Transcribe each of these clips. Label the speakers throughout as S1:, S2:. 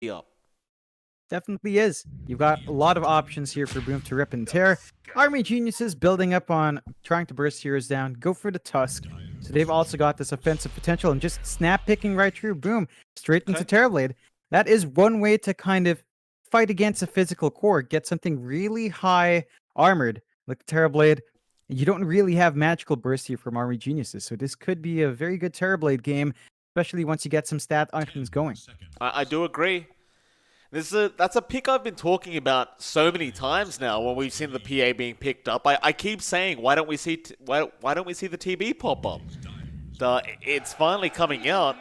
S1: Yup.
S2: Definitely is. You've got a lot of options here for Boom to rip and tear. Army Geniuses building up on trying to burst heroes down, go for the Tusk. So they've also got this offensive potential and just snap picking right through, boom, straight into
S1: Okay.
S2: Terrorblade. That is one way to kind of fight against a physical core, get something really high armored, like the Terrorblade. You don't really have magical burst here from Army Geniuses, so this could be a very good Terrorblade game, especially once you get some stat items going.
S1: I do agree. That's a pick I've been talking about so many times now when we've seen the PA being picked up. I keep saying why don't we see why don't we see the TB pop up? It's finally coming out.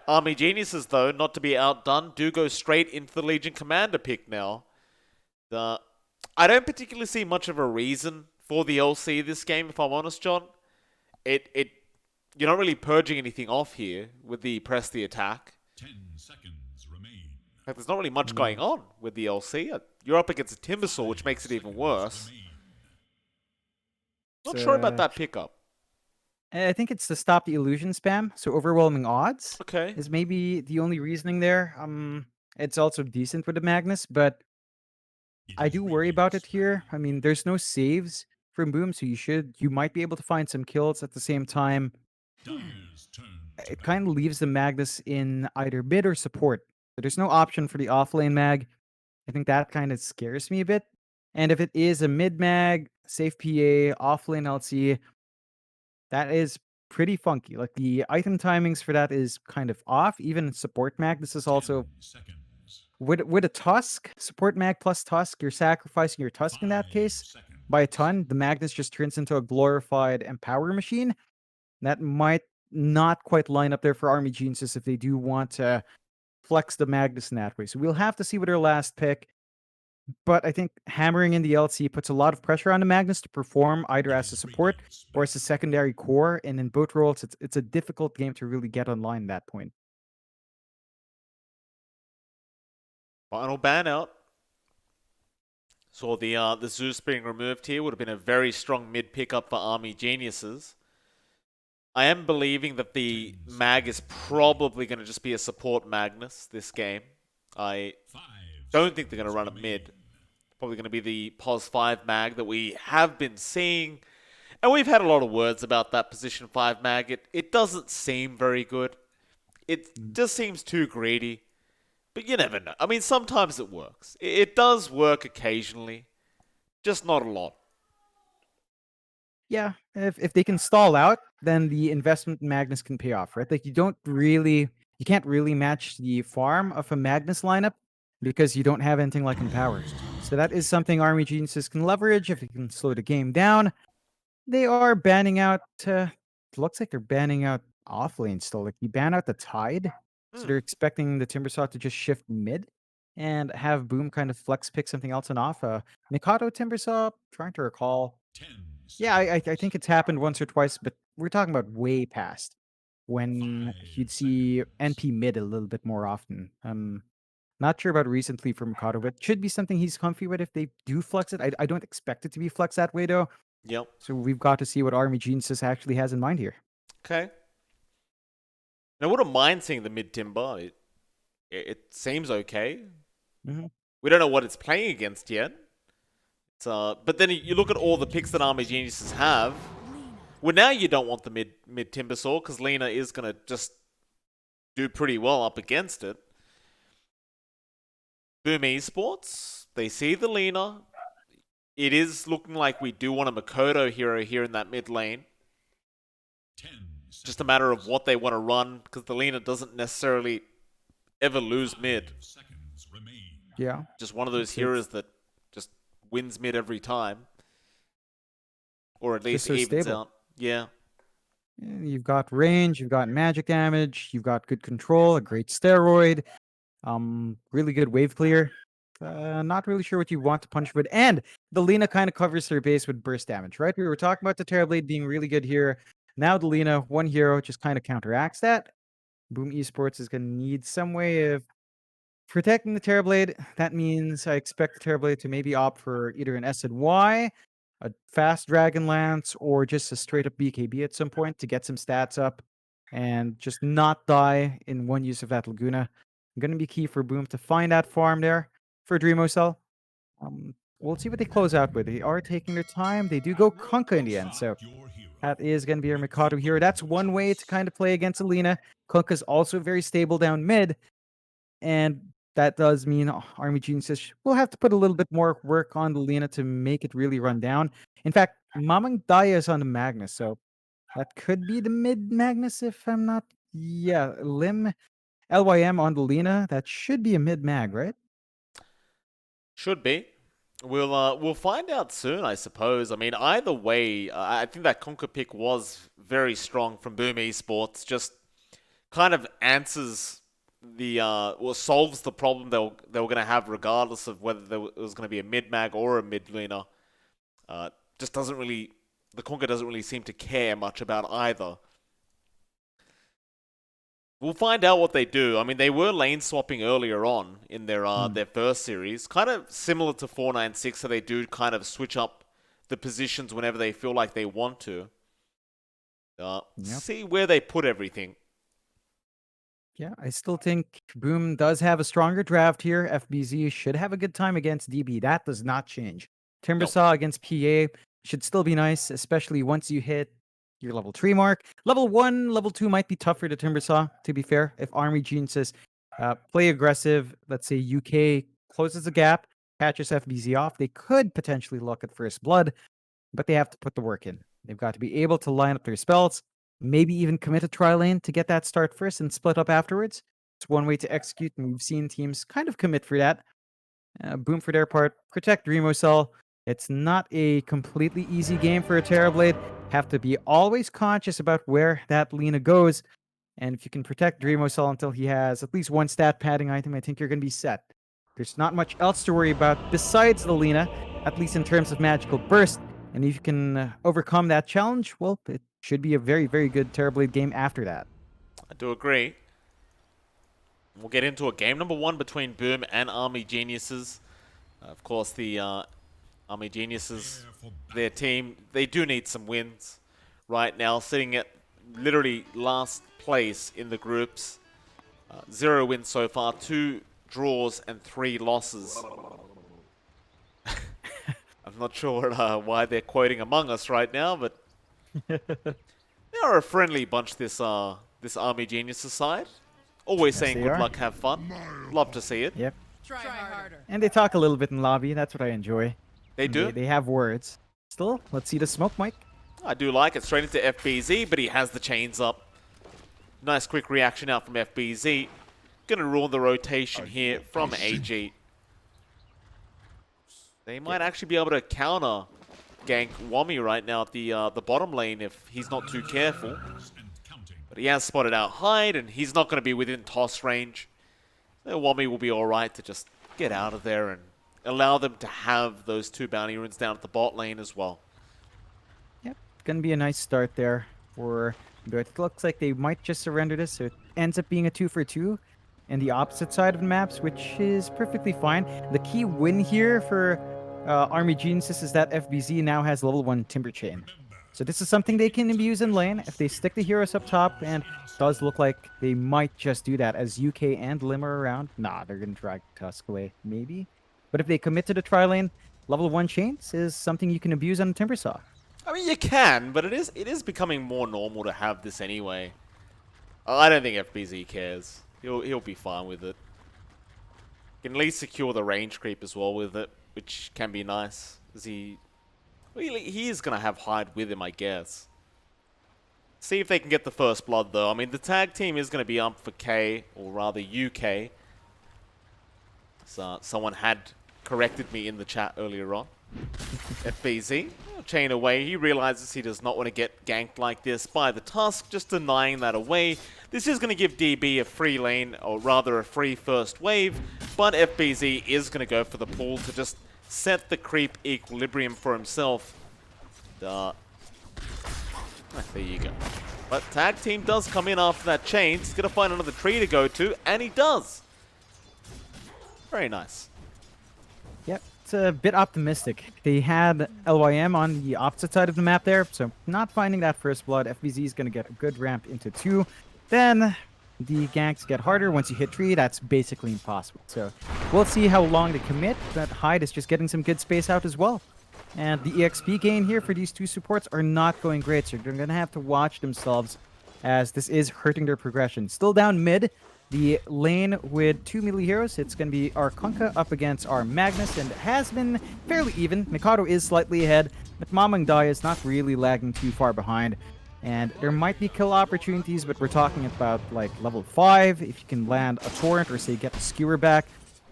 S1: Army Geniuses, though, not to be outdone, do go straight into the Legion Commander pick now. The I don't particularly see much of a reason for the LC this game, if I'm honest, John. It you're not really purging anything off here with the press the attack. In fact, there's not really much
S2: Yeah.
S1: going on with the LC. You're up against a Timbersaw, which makes it even worse. Not sure about
S2: So
S1: that pickup.
S2: I think it's to stop the illusion spam. So overwhelming odds
S1: Okay.
S2: is maybe the only reasoning there. It's also decent with the Magnus, but I do worry about it here. I mean, there's no saves from Boom, so you might be able to find some kills at the same time. It kind of leaves the Magnus in either mid or support. So there's no option for the offlane mag. I think that kind of scares me a bit. And if it is a mid mag, safe PA, offlane LC, that is pretty funky. Like the item timings for that is kind of off. Even support mag, this is also with a Tusk, support mag plus Tusk, you're sacrificing your Tusk in that case by a ton. The Magnus just turns into a glorified Empower machine. That might not quite line up there for Army Geniuses if they do want to flex the Magnus in that way. So we'll have to see with their last pick. But I think hammering in the LC puts a lot of pressure on the Magnus to perform either as a support or as a secondary core. And in both roles, it's a difficult game to really get online at that point.
S1: Final ban out. Saw the Zeus being removed here. Would have been a very strong mid pickup for Army Geniuses. I am believing that the mag is probably going to just be a support Magnus this game. I don't think they're going to run a mid. Probably going to be the POS 5 mag that we have been seeing. And we've had a lot of words about that position 5 mag. It doesn't seem very good. It just seems too greedy. But you never know. I mean, sometimes it works. It does work occasionally, just not a lot.
S2: Yeah, if they can stall out, then the investment in Magnus can pay off, right? Like you can't really match the farm of a Magnus lineup because you don't have anything like Empower. So that is something Army Geniuses can leverage if they can slow the game down. They are banning out. Looks like they're banning out off lane still. Like you ban out the Tide, so
S1: Hmm.
S2: they're expecting the Timbersaw to just shift mid and have Boom kind of flex pick something else on off. Mikado Timbersaw. Trying to recall. Yeah, I think it's happened once or twice, but we're talking about way past when you'd see NP mid a little bit more often. Not sure about recently for Mikado, but should be something he's comfy with if they do flex it. I don't expect it to be flexed that way though.
S1: Yep.
S2: So we've got to see what Army Geniuses actually has in mind here.
S1: Okay. Now, I wouldn't mind seeing the mid timber. It seems okay.
S2: Mhm.
S1: We don't know what it's playing against yet. But then you look at all the picks that Army Geniuses have. Well, now you don't want the mid Timbersaw because Lena is gonna just do pretty well up against it. Boom Esports, they see the Lena. It is looking like we do want a Makoto hero here in that mid lane. Just a matter of what they want to run because the Lena doesn't necessarily ever lose mid.
S2: Yeah.
S1: Just one of those
S2: It's
S1: heroes that just wins mid every time, or at
S2: just
S1: least
S2: so
S1: evens
S2: stable.
S1: out. Yeah.
S2: You've got range, you've got magic damage, you've got good control, a great steroid, really good wave clear. Not really sure what you want to punish with. And the Lena kind of covers their base with burst damage, right? We were talking about the Terrorblade being really good here. Now the Lena, one hero, just kind of counteracts that. Boom Esports is going to need some way of protecting the Terrorblade. That means I expect the Terrorblade to maybe opt for either an S and Y, a fast Dragon Lance, or just a straight up BKB at some point to get some stats up and just not die in one use of that Laguna. Going to be key for Boom to find that farm there for Dreamocell. We'll see what they close out with. They are taking their time. They do go Kunkka in the end, so that is going to be your Mikado hero. That's one way to kind of play against Alina. Kunkka's also very stable down mid, and that does mean Army Geniuses will have to put a little bit more work on the Lina to make it really run down. In fact, Mamang Daya is on the Magnus, so that could be the mid Magnus if I'm not. Yeah, LYM on the Lina. That should be a mid mag, right?
S1: Should be. We'll find out soon, I suppose. I mean, either way, I think that Conquer pick was very strong from Boom Esports. Just kind of answers the or solves the problem they were going to have, regardless of whether it was going to be a mid mag or a mid laner. Just doesn't really, the Conquer doesn't really seem to care much about either. We'll find out what they do. I mean, they were lane swapping earlier on in their first series, kind of similar to 496, so they do kind of switch up the positions whenever they feel like they want to. See where they put everything.
S2: Yeah, I still think Boom does have a stronger draft here. FBZ should have a good time against DB. That does not change. Timbersaw against PA should still be nice, especially once you hit your level 3 mark. Level 1, level 2 might be tougher to Timbersaw, to be fair. If Army Geniuses play aggressive, let's say UK closes the gap, catches FBZ off, they could potentially look at First Blood, but they have to put the work in. They've got to be able to line up their spells, maybe even commit a tri-lane to get that start first and split up afterwards. It's one way to execute, and we've seen teams kind of commit for that. Boom, for their part, protect Dreamocell. It's not a completely easy game for a Terrorblade. Have to be always conscious about where that Lina goes. And if you can protect Dreamocell until he has at least one stat padding item, I think you're going to be set. There's not much else to worry about besides the Lina, at least in terms of Magical Burst. And if you can overcome that challenge, well, it should be a very, very good Terrorblade game after that.
S1: I do agree. We'll get into a game number 1 between Boom and Army Geniuses. Of course, the Army Geniuses, their team, they do need some wins right now, sitting at literally last place in the groups. 0 wins so far, 2 draws and 3 losses. I'm not sure why they're quoting Among Us right now, but they are a friendly bunch, this Army Geniuses side. Always saying good luck, have fun. Love to see it.
S2: Yep.
S3: Try harder.
S2: And they talk a little bit in lobby. That's what I enjoy.
S1: They do?
S2: They have words. Still, let's see the smoke, Mike.
S1: I do like it. Straight into FBZ, but he has the chains up. Nice quick reaction out from FBZ. Gonna ruin the rotation here from AG. They might actually be able to counter gank Wami right now at the bottom lane if he's not too careful. But he has spotted out Hyde, and he's not going to be within toss range. So Wami will be alright to just get out of there and allow them to have those 2 bounty runes down at the bot lane as well.
S2: Yep, it's going to be a nice start there for... But it looks like they might just surrender this, so it ends up being a 2 for 2 in the opposite side of the maps, which is perfectly fine. The key win here for Army Geniuses is that FBZ now has level 1 Timber Chain. So this is something they can abuse in lane if they stick the heroes up top, and it does look like they might just do that as UK and Lim are around. Nah, they're going to drag Tusk away, maybe. But if they commit to the tri-lane, level 1 chains is something you can abuse on Timbersaw.
S1: I mean, you can, but it is becoming more normal to have this anyway. I don't think FBZ cares. He'll be fine with it. Can at least secure the range creep as well with it, which can be nice. As he is going to have Hyde with him, I guess. See if they can get the first blood, though. I mean, the tag team is going to be up for K, or rather UK. So someone had corrected me in the chat earlier on. FBZ, chain away. He realizes he does not want to get ganked like this by the Tusk, just denying that away. This is going to give DB a free lane, or rather a free first wave, but FBZ is going to go for the pull to just set the creep equilibrium for himself. There you go. But tag team does come in after that chain. He's going to find another tree to go to, and he does. Very nice.
S2: Yep, it's a bit optimistic. They had LYM on the opposite side of the map there, so not finding that first blood. FBZ is going to get a good ramp into 2. Then the ganks get harder. Once you hit tree, that's basically impossible. So we'll see how long they commit, but Hyde is just getting some good space out as well. And the EXP gain here for these two supports are not going great, so they're going to have to watch themselves as this is hurting their progression. Still down mid, the lane with 2 melee heroes. It's going to be our Kunkka up against our Magnus, and it has been fairly even. Mikado is slightly ahead, but Mamang Dai is not really lagging too far behind. And there might be kill opportunities, but we're talking about like level 5, if you can land a torrent or say get the skewer back.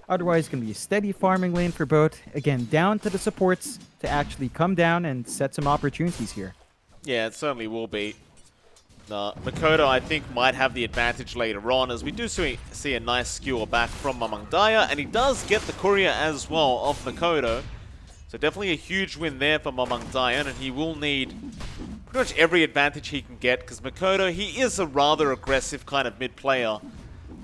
S2: Otherwise, it's going to be a steady farming lane for both. Again, down to the supports to actually come down and set some opportunities here.
S1: Yeah, it certainly will be. Makoto, I think, might have the advantage later on, as we do see a nice skewer back from Mamangdaya, and he does get the courier as well of Makoto. So definitely a huge win there for Mamangdaya, and he will need pretty much every advantage he can get, because Makoto, he is a rather aggressive kind of mid-player.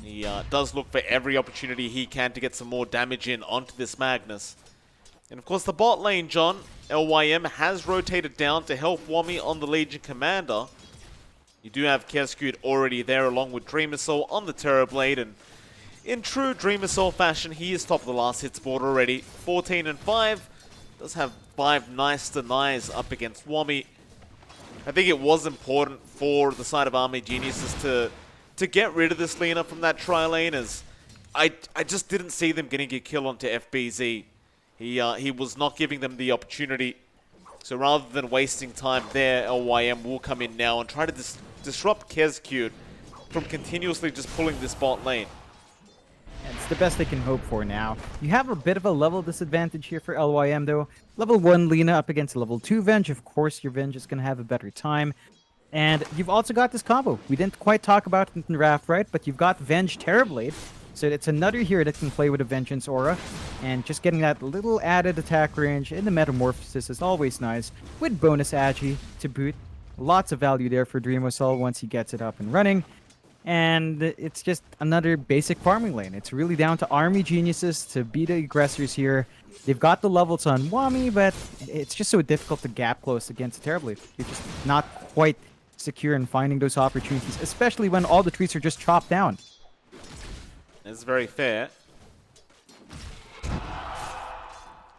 S1: He does look for every opportunity he can to get some more damage in onto this Magnus. And of course the bot lane, John, LYM has rotated down to help Wami on the Legion Commander. You do have Keskut already there along with Dreamersoul on the Terrorblade, and in true Dreamersoul fashion, he is top of the last hits board already. 14 and 5. Does have 5 nice denies up against Wami. I think it was important for the side of Army Geniuses to get rid of this Lina from that tri-lane, as I just didn't see them getting a kill onto FBZ. He was not giving them the opportunity. So rather than wasting time there, LYM will come in now and try to disrupt Keskut from continuously just pulling this bot lane.
S2: It's the best they can hope for now. You have a bit of a level disadvantage here for LYM though. Level 1 Lina up against level 2 Venge. Of course, your Venge is going to have a better time. And you've also got this combo. We didn't quite talk about it in Raft, right? But you've got Venge Terrorblade. So it's another hero that can play with a Vengeance Aura. And just getting that little added attack range in the Metamorphosis is always nice. With bonus Agi to boot. Lots of value there for Dreamersoul once he gets it up and running. And it's just another basic farming lane. It's really down to Army Geniuses to be the aggressors here. They've got the levels on Wami, but it's just so difficult to gap close against the Terrorblade. You're just not quite secure in finding those opportunities, especially when all the trees are just chopped down.
S1: It's very fair.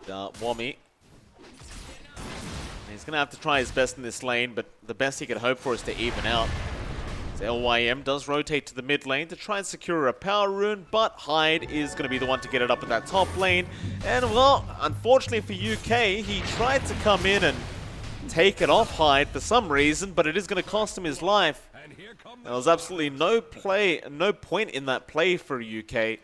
S1: Wami. He's going to have to try his best in this lane, but the best he could hope for is to even out. So LYM does rotate to the mid lane to try and secure a power rune, but Hyde is going to be the one to get it up at that top lane. And well, unfortunately for UK, he tried to come in and take it off Hyde for some reason, but it is going to cost him his life. There was absolutely no point in that play for UK. I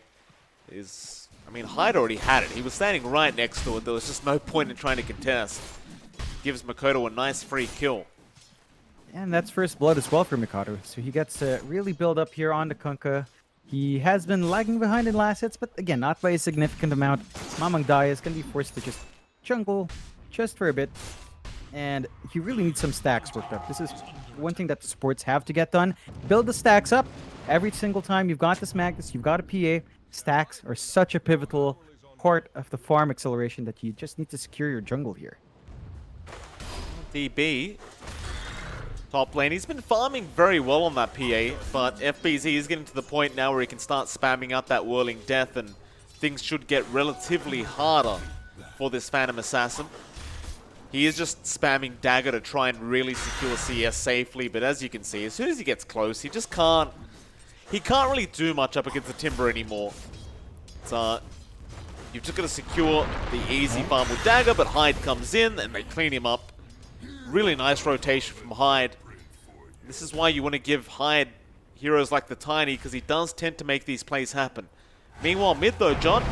S1: mean, Hyde already had it. He was standing right next to it. There was just no point in trying to contest. Gives Makoto a nice free kill.
S2: And that's first blood as well for Mikado. So he gets to really build up here on the Kunkka. He has been lagging behind in last hits, but again, not by a significant amount. Mamang Dai is going to be forced to just jungle just for a bit. And you really need some stacks worked up. This is one thing that the supports have to get done. Build the stacks up. Every single time you've got this Magnus, you've got a PA. Stacks are such a pivotal part of the farm acceleration that you just need to secure your jungle here.
S1: DB. Top lane. He's been farming very well on that PA, but FBZ is getting to the point now where he can start spamming out that Whirling Death, and things should get relatively harder for this Phantom Assassin. He is just spamming Dagger to try and really secure CS safely, but as you can see, as soon as he gets close, he just can't... He can't really do much up against the Timber anymore. So, you've just got to secure the easy farm with Dagger, but Hyde comes in and they clean him up. Really nice rotation from Hyde. This is why you want to give Hyde heroes like the Tiny, because he does tend to make these plays happen. Meanwhile, mid though, John,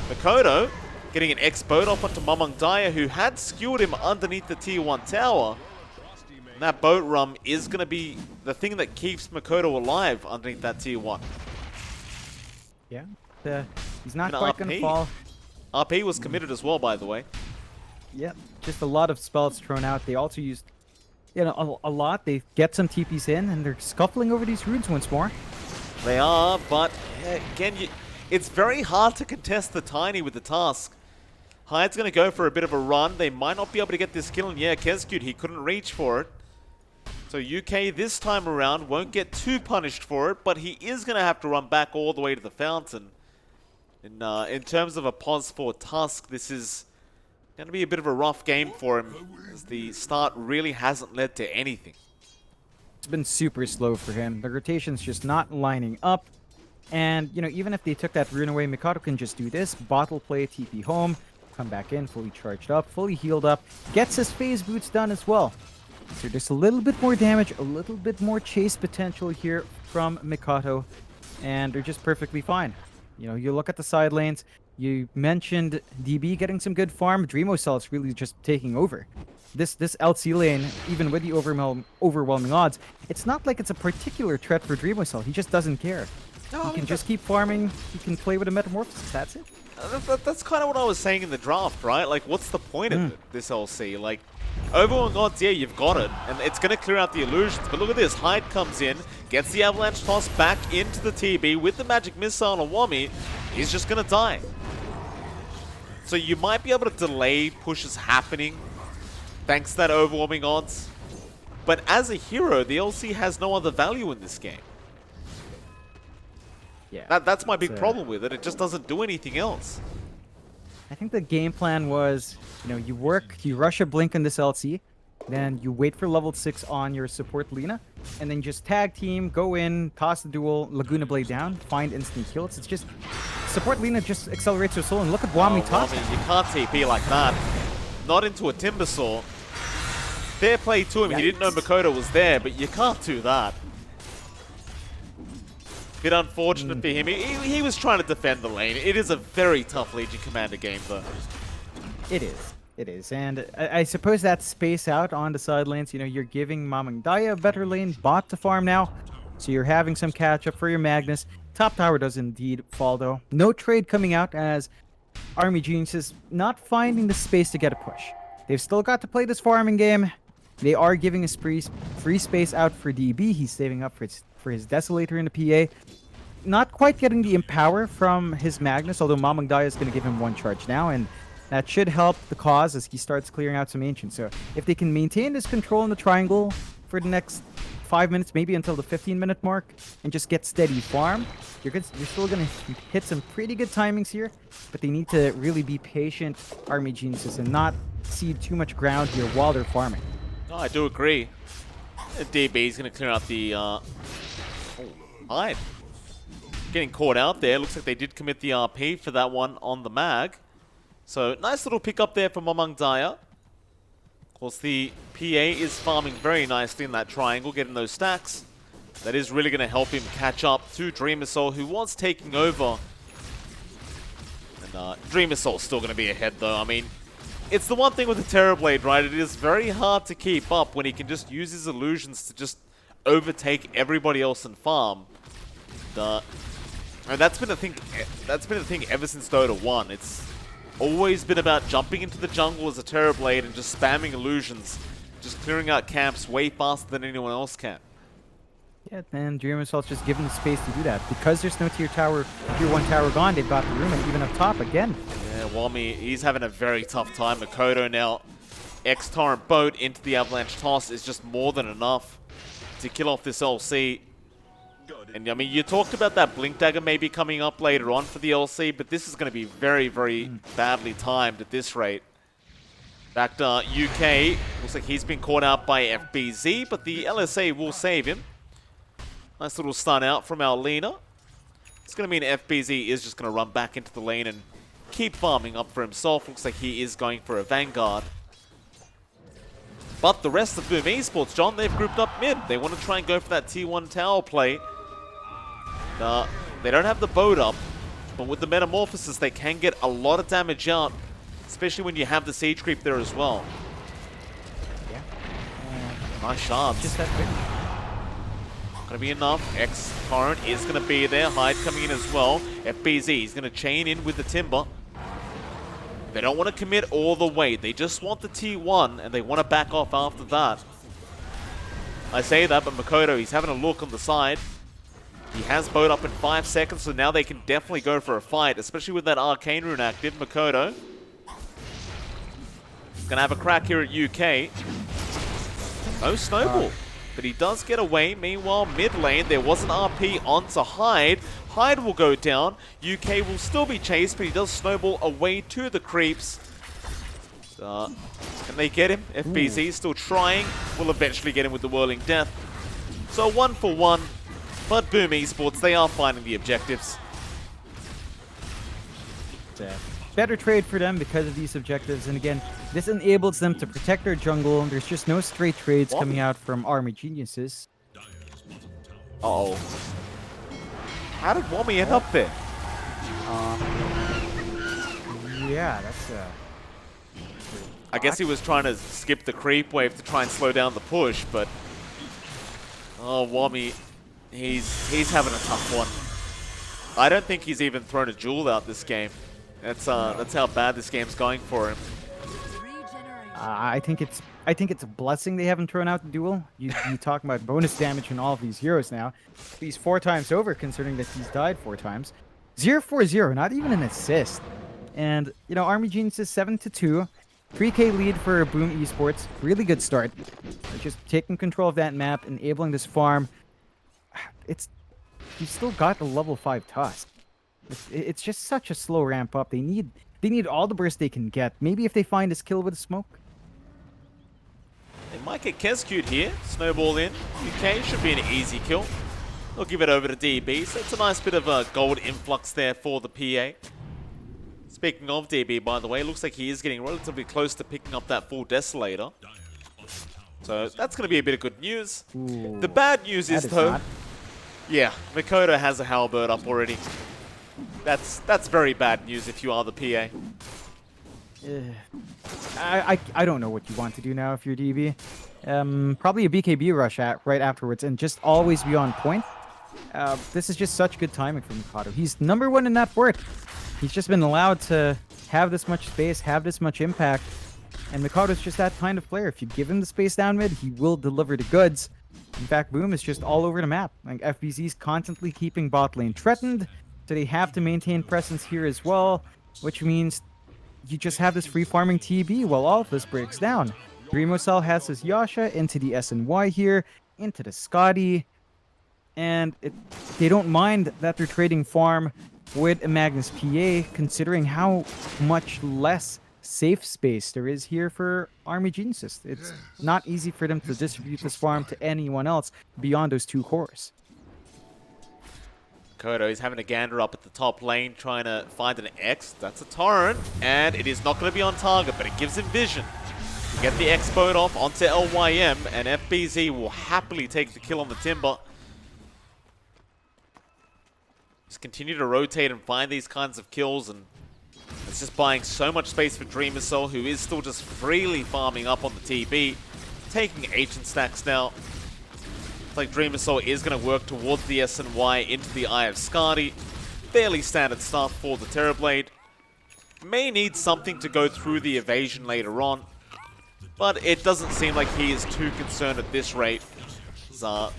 S1: Makoto getting an X-Boat off onto Mamang Daya, who had skewered him underneath the tier 1 tower. And that boat rum is going to be the thing that keeps Makoto alive underneath that tier 1.
S2: Yeah, he's not quite going to fall.
S1: RP was committed as well, by the way.
S2: Yep, just a lot of spells thrown out. They also used, you know, a lot. They get some TPs in, and they're scuffling over these runes once more.
S1: They are, but again, it's very hard to contest the Tiny with the task. Hyde's going to go for a bit of a run. They might not be able to get this kill, and yeah, Keskut, he couldn't reach for it. So UK this time around won't get too punished for it, but he is going to have to run back all the way to the fountain. In terms of a pos for Tusk, this is going to be a bit of a rough game for him, as the start really hasn't led to anything.
S2: It's been super slow for him. The rotation's just not lining up. And, you know, even if they took that rune away, Mikado can just do this. Bottle play, TP home, come back in, fully charged up, fully healed up. Gets his phase boots done as well. So there's a little bit more damage, a little bit more chase potential here from Mikado. And they're just perfectly fine. You know, you look at the side lanes. You mentioned DB getting some good farm. Dreamocell is really just taking over. This LC lane, even with the overwhelming odds, it's not like it's a particular threat for Dreamocell. He just doesn't care. He can just keep farming. He can play with a Metamorphosis. That's it.
S1: That's kind of what I was saying in the draft, right? Like, what's the point of this LC? Like, overwhelming odds, yeah, you've got it, and it's going to clear out the illusions. But look at this. Hyde comes in, gets the Avalanche toss back into the TB with the Magic Missile on Wami. He's just going to die. So you might be able to delay pushes happening thanks to that overwhelming odds. But as a hero, the LC has no other value in this game.
S2: Yeah,
S1: that's my big problem with it. It just doesn't do anything else.
S2: I think the game plan was, you know, you rush a blink in this LC, then you wait for level 6 on your support Lina, and then just tag team, go in, toss the duel, Laguna Blade down, find instant kills. It's just, support Lina just accelerates her soul, and look at Wami toss.
S1: You can't TP like that. Not into a Timbersaw. Fair play to him. He didn't know Makoto was there, but you can't do that. Bit unfortunate for him. He was trying to defend the lane. It is a very tough Legion Commander game, though.
S2: It is. It is. And I suppose that space out on the side lanes, you know, you're giving Mamang Daya a better lane, bot to farm now. So you're having some catch up for your Magnus. Top tower does indeed fall, though. No trade coming out as Army Genius is not finding the space to get a push. They've still got to play this farming game. They are giving a free space out for DB. He's saving up for his Desolator in the PA. Not quite getting the Empower from his Magnus, although Mamang Daya is going to give him one charge now, and that should help the cause as he starts clearing out some Ancients. So if they can maintain this control in the triangle for the next 5 minutes, maybe until the 15-minute mark, and just get steady farm, you're still going to hit some pretty good timings here, but they need to really be patient, Army Geniuses, and not cede too much ground here while they're farming.
S1: No, I do agree. DB is going to clear out the Hyde. Getting caught out there. Looks like they did commit the RP for that one on the mag. So nice little pick up there from Mamang Daya. Of course, the PA is farming very nicely in that triangle, getting those stacks. That is really going to help him catch up to Dreamer Soul, who was taking over. And Dreamer Soul's still going to be ahead, though. I mean, it's the one thing with the Terrorblade, right? It is very hard to keep up when he can just use his illusions to just overtake everybody else and farm. And that's been the thing. That's been the thing ever since Dota 1. It's always been about jumping into the jungle as a Terrorblade and just spamming illusions, just clearing out camps way faster than anyone else can.
S2: Yeah, and Dreamer Soul's just given the space to do that. Because there's no tier 1 tower gone, they've got the room, and even up top again.
S1: Yeah, Wami, he's having a very tough time. Makoto now, X-Torrent boat into the Avalanche toss is just more than enough to kill off this LC. And I mean, you talked about that Blink Dagger maybe coming up later on for the LC, but this is going to be very, very badly timed at this rate. In fact, UK, looks like he's been caught out by FBZ, but the LSA will save him. Nice little stun out from our Lina. It's going to mean FBZ is just going to run back into the lane and keep farming up for himself. Looks like he is going for a Vanguard. But the rest of Boom Esports, John, they've grouped up mid. They want to try and go for that T1 tower play. They don't have the boat up, but with the Metamorphosis, they can get a lot of damage out, especially when you have the Siege Creep there as well.
S2: Yeah.
S1: Nice shards.
S2: Just that quick.
S1: Gonna be enough. X-Torrent is gonna be there. Hyde coming in as well. FBZ is gonna chain in with the Timber. They don't want to commit all the way. They just want the T1, and they want to back off after that. I say that, but Makoto, he's having a look on the side. He has boat up in 5 seconds, so now they can definitely go for a fight, especially with that Arcane Rune active. Makoto gonna have a crack here at UK. No Snowball. but he does get away. Meanwhile, mid lane, there was an RP onto Hyde. Hyde will go down. UK will still be chased, but he does snowball away to the creeps. Can they get him? FBZ still trying. Will eventually get him with the Whirling Death. So 1 for 1, but Boom Esports, they are finding the objectives.
S2: Better trade for them because of these objectives, and again, this enables them to protect their jungle. There's just no straight trades coming out from Army Geniuses.
S1: Uh-oh. How did Wami end up there?
S2: Yeah, that's
S1: I guess he was trying to skip the creep wave to try and slow down the push, but oh, Wami, he's having a tough one. I don't think he's even thrown a jewel out this game. That's how bad this game's going for him.
S2: I think it's a blessing they haven't thrown out the duel. You talk about bonus damage in all of these heroes now. He's 4 times over, considering that he's died 4 times. 0-4-0, not even an assist. And you know, Army Genius is 7-2. 3K lead for Boom Esports. Really good start. They're just taking control of that map, enabling this farm. He's still got the level 5 Tusk. It's just such a slow ramp up. They need all the burst they can get. Maybe if they find his kill with a smoke.
S1: They might get Kescute here. Snowball in. UK should be an easy kill. They'll give it over to DB. So it's a nice bit of a gold influx there for the PA. Speaking of DB, by the way, looks like he is getting relatively close to picking up that full Desolator. So that's going to be a bit of good news.
S2: Ooh,
S1: the bad news is though,
S2: not.
S1: yeah, Mikoto has a halberd up already. That's very bad news if you are the PA.
S2: I don't know what you want to do now if you're DB. Probably a BKB rush right afterwards and just always be on point. This is just such good timing for Mikado. He's #1 in that fort. He's just been allowed to have this much space, have this much impact. And Mikado's just that kind of player. If you give him the space down mid, he will deliver the goods. In fact, Boom is just all over the map. Like FBZ's constantly keeping bot lane threatened, so they have to maintain presence here as well, which means you just have this free farming TB while all of this breaks down. Dreamocell has his Yasha into the SNY here, into the Scotty, and they don't mind that they're trading farm with a Magnus PA, considering how much less safe space there is here for Army Geniuses. It's not easy for them to distribute this farm to anyone else beyond those 2 cores.
S1: Kodo is having a gander up at the top lane, trying to find an X. That's a Torrent, and it is not going to be on target, but it gives him vision. To get the X boat off onto LYM, and FBZ will happily take the kill on the Timber. Just continue to rotate and find these kinds of kills, and it's just buying so much space for Dreamocell, who is still just freely farming up on the TB, taking ancient stacks now. It's like Dreamocell is going to work towards the SNY into the Eye of Skadi. Fairly standard stuff for the Terrorblade. May need something to go through the evasion later on, but it doesn't seem like he is too concerned at this rate.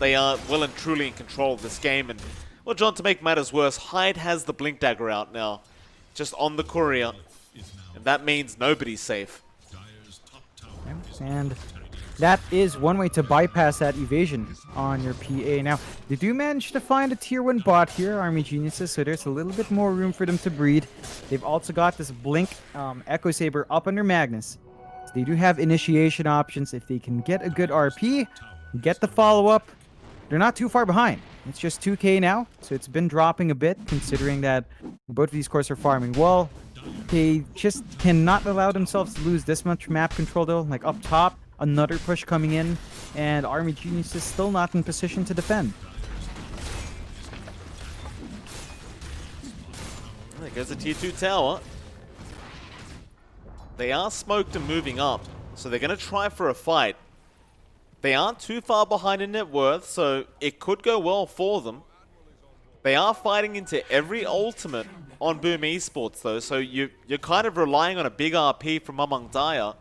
S1: They are well and truly in control of this game, and well, John, to make matters worse, Hyde has the Blink Dagger out now, just on the courier, and that means nobody's safe.
S2: And that is one way to bypass that evasion on your PA. Now, they do manage to find a tier 1 bot here, Army Geniuses, so there's a little bit more room for them to breed. They've also got this Blink Echo Saber up under Magnus. So they do have initiation options. If they can get a good RP, get the follow-up, they're not too far behind. It's just 2k now, so it's been dropping a bit, considering that both of these cores are farming well. They just cannot allow themselves to lose this much map control, though. Like, up top, another push coming in, and Army Genius is still not in position to defend.
S1: There goes the tier 2 tower. They are smoked and moving up, so they're going to try for a fight. They aren't too far behind in net worth, so it could go well for them. They are fighting into every ultimate on Boom Esports, though, so you're kind of relying on a big RP from Among Daya.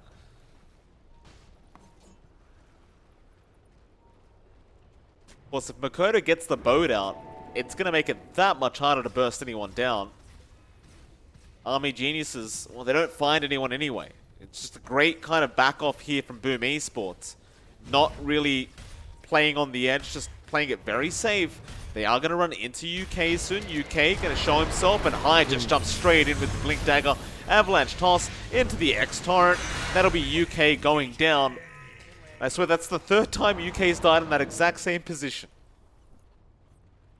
S1: Plus, if Makoto gets the boat out, it's going to make it that much harder to burst anyone down. Army Geniuses, well, they don't find anyone anyway. It's just a great kind of back off here from Boom Esports. Not really playing on the edge, just playing it very safe. They are going to run into UK soon. UK going to show himself, and Hyde just jumps straight in with the Blink Dagger. Avalanche toss into the X-Torrent. That'll be UK going down. I swear that's the third time UK's died in that exact same position.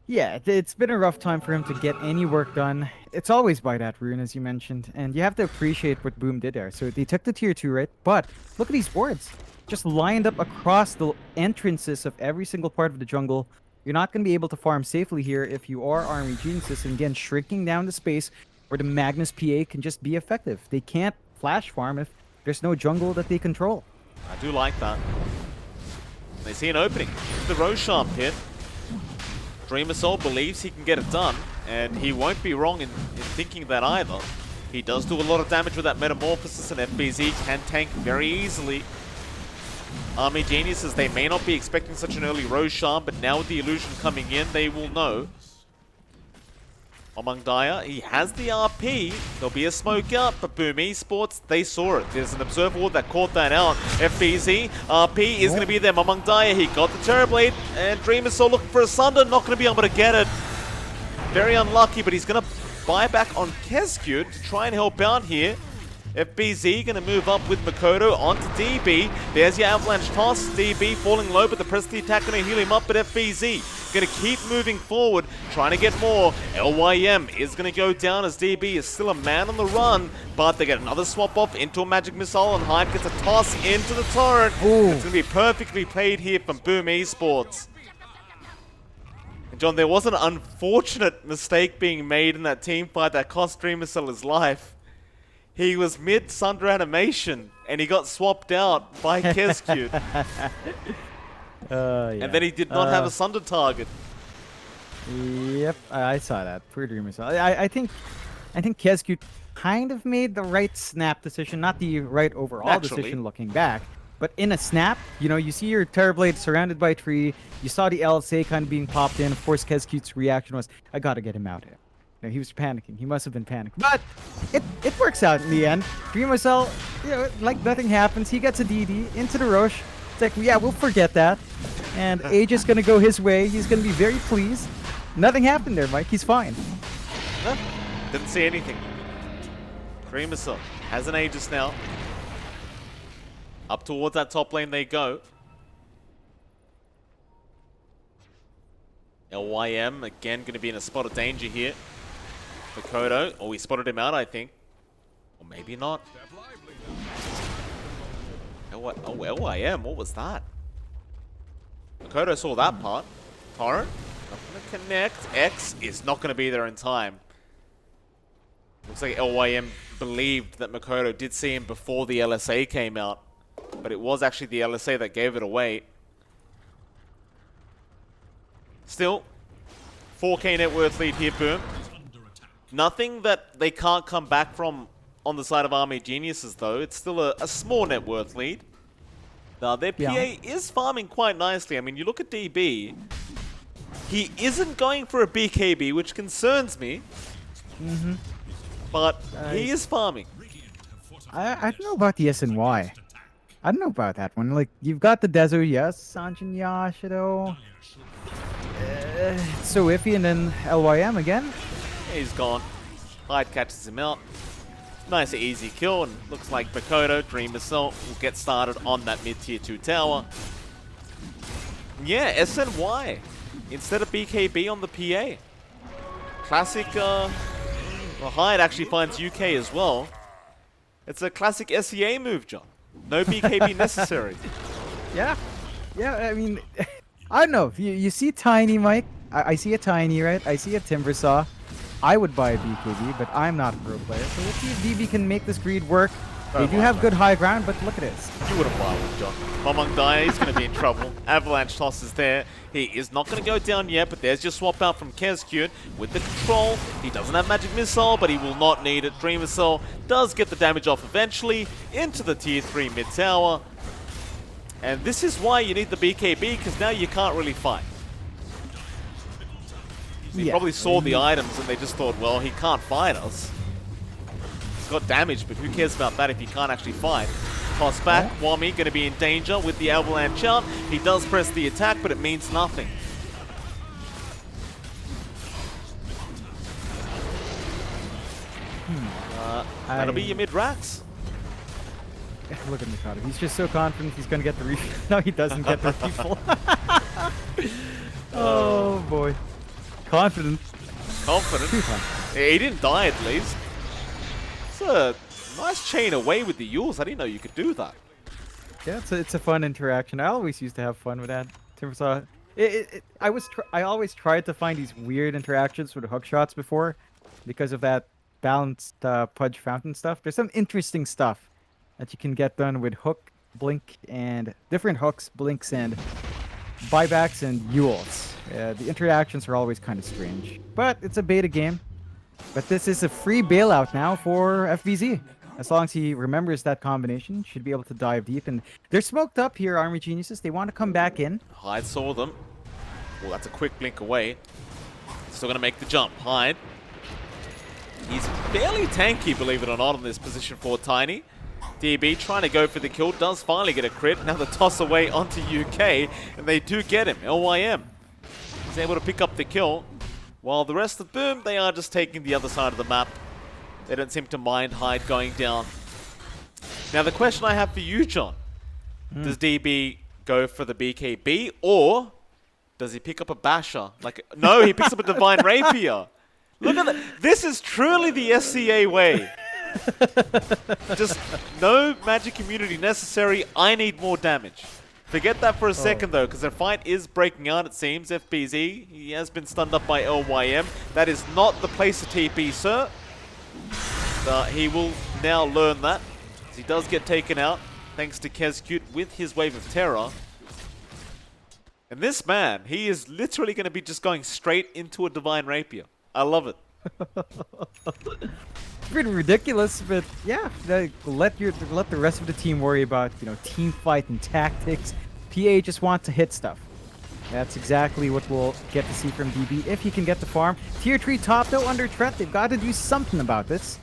S2: Yeah, it's been a rough time for him to get any work done. It's always by that rune, as you mentioned, and you have to appreciate what Boom did there. So they took the tier 2, right? But look at these wards. Just lined up across the entrances of every single part of the jungle. You're not going to be able to farm safely here if you are Army Geniuses, and again, shrinking down the space where the Magnus PA can just be effective. They can't flash farm if there's no jungle that they control.
S1: I do like that. They see an opening. The Roshan pit. Dreamer Soul believes he can get it done, and he won't be wrong in thinking that either. He does do a lot of damage with that Metamorphosis, and FBZ can tank very easily. Army Geniuses, they may not be expecting such an early Roshan, but now with the illusion coming in, they will know. Among Dyer, he has the RP. There'll be a smoke out, but Boom Esports, they saw it. There's an Observer Ward that caught that out. FBZ, RP is going to be them. Among Dyer, he got the Terrorblade, and Dreamer Soul looking for a Sunder, not going to be able to get it. Very unlucky, but he's going to buy back on Kezcute to try and help out here. FBZ going to move up with Makoto onto DB. There's your Avalanche toss. DB falling low, but the press of the attack going to heal him up, but FBZ going to keep moving forward, trying to get more. LYM is going to go down as DB is still a man on the run, but they get another swap off into a Magic Missile, and Hyde gets a toss into the turret.
S2: Ooh.
S1: It's going to be perfectly played here from Boom Esports. And John, there was an unfortunate mistake being made in that team fight that cost Dreamer Cell his life. He was mid-Sunder animation, and he got swapped out by Kezcute.
S2: Yeah.
S1: And then he did not have a Sunder target.
S2: Yep, I saw that. Poor Dreamers. I think Kezcute kind of made the right snap decision, not the right overall decision looking back. But in a snap, you know, you see your Terrorblade surrounded by tree. You saw the LSA kind of being popped in. Of course, Kezcute's reaction was, I gotta get him out here. You know, he was panicking. He must have been panicking. But it works out in the end. Dreamer Cell, you know, like nothing happens. He gets a DD into the Roche. It's like, yeah, we'll forget that. And Age is going to go his way. He's going to be very pleased. Nothing happened there, Mike. He's fine.
S1: Huh? Didn't see anything. Dreamer Cell has an Aegis now. Up towards that top lane they go. LYM again going to be in a spot of danger here. Makoto, oh, he spotted him out, I think. Or maybe not. LYM, what was that? Makoto saw that part. Torrent, not going to connect. X is not going to be there in time. Looks like LYM believed that Makoto did see him before the LSA came out. But it was actually the LSA that gave it away. Still, 4K net worth lead here, Boom. Nothing that they can't come back from on the side of Army Geniuses, though. It's still a small net worth lead. Now, their PA is farming quite nicely. I mean, you look at DB. He isn't going for a BKB, which concerns me. But he is farming.
S2: I don't know about the SNY. I don't know about that one. Like, you've got the desert, yes, Sanjin Yashido. So iffy, and then LYM again.
S1: He's gone. Hyde catches him out. Nice easy kill, and looks like Makoto, Dreamer Cell, will get started on that mid-tier 2 tower. Yeah, SNY instead of BKB on the PA. Classic, well, Hyde actually finds UK as well. It's a classic SEA move, John. No BKB necessary.
S2: Yeah, I mean, I don't know. You see Tiny, Mike. I see a Tiny, right? I see a Timbersaw. I would buy a BKB, but I'm not a pro player. So we'll see if DB can make this greed work. They do have good high ground, but look at this.
S1: You wouldn't buy one, John. Mamang Daya, he's going to be in trouble. Avalanche toss is there. He is not going to go down yet, but there's your swap out from Kezcute with the control. He doesn't have Magic Missile, but he will not need it. Dreamer Cell does get the damage off eventually into the tier 3 mid tower. And this is why you need the BKB, because now you can't really fight. They probably saw the items and they just thought, well, he can't fight us. He's got damage, but who cares about that if he can't actually fight? toss back. Wami going to be in danger with the avalanche out. He does press the attack, but it means nothing. That'll be your mid-racks.
S2: Look at Mikado. He's just so confident he's going to get the refill. No, he doesn't get the refill. Oh, boy. Confident.
S1: Confident. He didn't die at least. It's a nice chain away with the Yules. I didn't know you could do that.
S2: Yeah, it's a fun interaction. I always used to have fun with that. I always tried to find these weird interactions with hook shots before because of that balanced Pudge Fountain stuff. There's some interesting stuff that you can get done with hook, blink, and different hooks, blinks, and buybacks and Yules. The interactions are always kind of strange. But it's a beta game. But this is a free bailout now for FBZ. As long as he remembers that combination, should be able to dive deep. And they're smoked up here, Army Geniuses. They want to come back in.
S1: Hyde saw them. Well, that's a quick blink away. Still going to make the jump. Hyde. He's fairly tanky, believe it or not, in this position for Tiny. DB trying to go for the kill. Does finally get a crit. Now the toss away onto UK. And they do get him. LYM. He's able to pick up the kill. While the rest of Boom, they are just taking the other side of the map. They don't seem to mind Hyde going down. Now the question I have for you, John. Does DB go for the BKB or does he pick up a Basher? No, he picks up a Divine Rapier. Look at that. This is truly the SCA way. Just no magic immunity necessary. I need more damage. Forget that for a second, though, because their fight is breaking out, it seems. FBZ, he has been stunned up by LYM. That is not the place to TP, sir. He will now learn that. He does get taken out, thanks to Kezcute with his Wave of Terror. And this man, he is literally going to be just going straight into a Divine Rapier. I love it.
S2: It's pretty ridiculous, but yeah, let the rest of the team worry about, team fight and tactics. PA just wants to hit stuff. That's exactly what we'll get to see from DB if he can get the farm. Tier 3 top though under Trent. They've got to do something about this.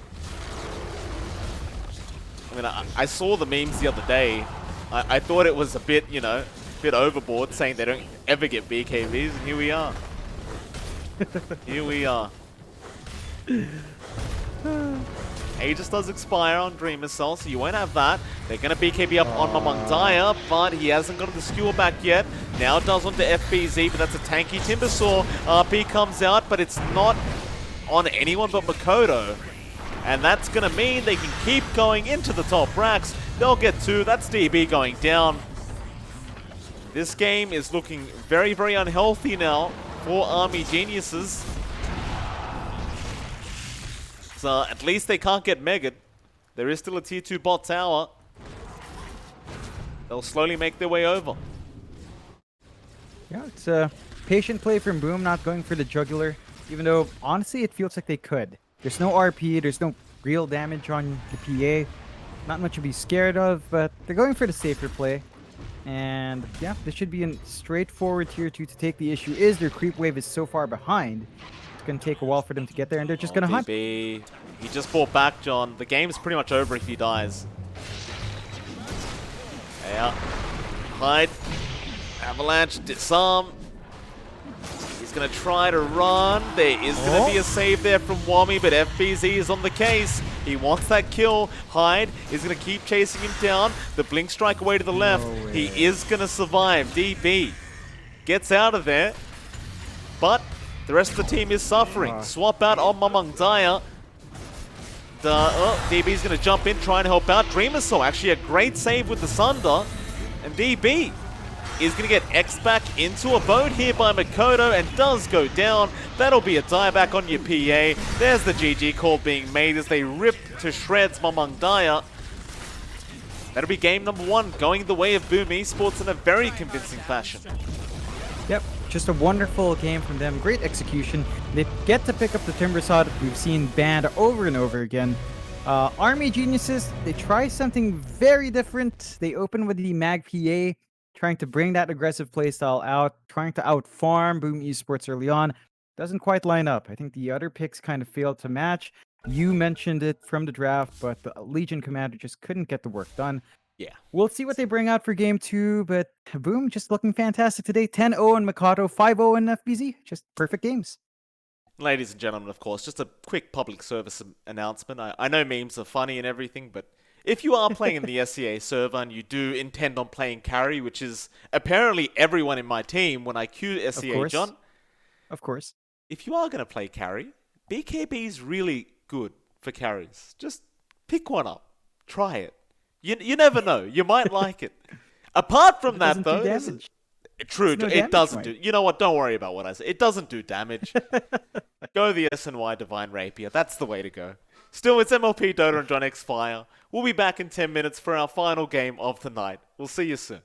S1: I mean, I saw the memes the other day. I thought it was a bit, bit overboard saying they don't ever get BKBs, and here we are. Here we are. Aegis does expire on Dreamer Cell, so you won't have that. They're going to BKB up on Mamang Daya, but he hasn't got the skewer back yet. Now does onto FBZ, but that's a tanky Timbersaw. RP comes out, but it's not on anyone but Makoto. And that's going to mean they can keep going into the top racks. They'll get 2. That's DB going down. This game is looking very, very unhealthy now for Army Geniuses. So at least they can't get megged. There is still a tier 2 bot tower. They'll slowly make their way over.
S2: Yeah, it's a patient play from Boom, not going for the jugular. Even though, honestly, it feels like they could. There's no RP, there's no real damage on the PA. Not much to be scared of, but they're going for the safer play. And yeah, this should be a straightforward tier 2 to take. The issue is their creep wave is so far behind. Going to take a while for them to get there, and they're just going to hunt.
S1: He just fought back, John. The game's pretty much over if he dies. Yeah. Hyde. Avalanche. Disarm. He's going to try to run. There is going to be a save there from Wami, but FBZ is on the case. He wants that kill. Hyde is going to keep chasing him down. The blink strike away to the left. He is going to survive. DB gets out of there, but the rest of the team is suffering. Swap out on Mamang Daya. DB's going to jump in, try and help out. Dreamer Soul, actually a great save with the Sunder. And DB is going to get X back into a boat here by Makoto and does go down. That'll be a dieback on your PA. There's the GG call being made as they rip to shreds Mamang Daya. That'll be game number 1, going the way of Boom Esports in a very convincing fashion.
S2: Yep, just a wonderful game from them. Great execution. They get to pick up the Timbersaw that we've seen banned over and over again. Army Geniuses, they try something very different. They open with the Mag PA, trying to bring that aggressive playstyle out, trying to out-farm Boom Esports early on. Doesn't quite line up. I think the other picks kind of failed to match. You mentioned it from the draft, but the Legion Commander just couldn't get the work done.
S1: Yeah.
S2: We'll see what they bring out for game 2, but Boom just looking fantastic today. 10-0 in Mikado, 5-0 in FBZ. Just perfect games.
S1: Ladies and gentlemen, of course, just a quick public service announcement. I know memes are funny and everything, but if you are playing in the SCA server and you do intend on playing carry, which is apparently everyone in my team when I queue
S2: Of
S1: SCA
S2: course.
S1: John,
S2: Of course.
S1: if you are going to play carry, BKB is really good for carries. Just pick one up. Try it. You never know. You might like it. Apart
S2: If
S1: from
S2: it
S1: that,
S2: doesn't do
S1: though,
S2: damage.
S1: true,
S2: It's no
S1: it
S2: damage
S1: doesn't
S2: point.
S1: do. You know what? Don't worry about what I say. It doesn't do damage. Go the SNY Divine Rapier. That's the way to go. Still, it's MLP Dota and JohnXFire. We'll be back in 10 minutes for our final game of the night. We'll see you soon.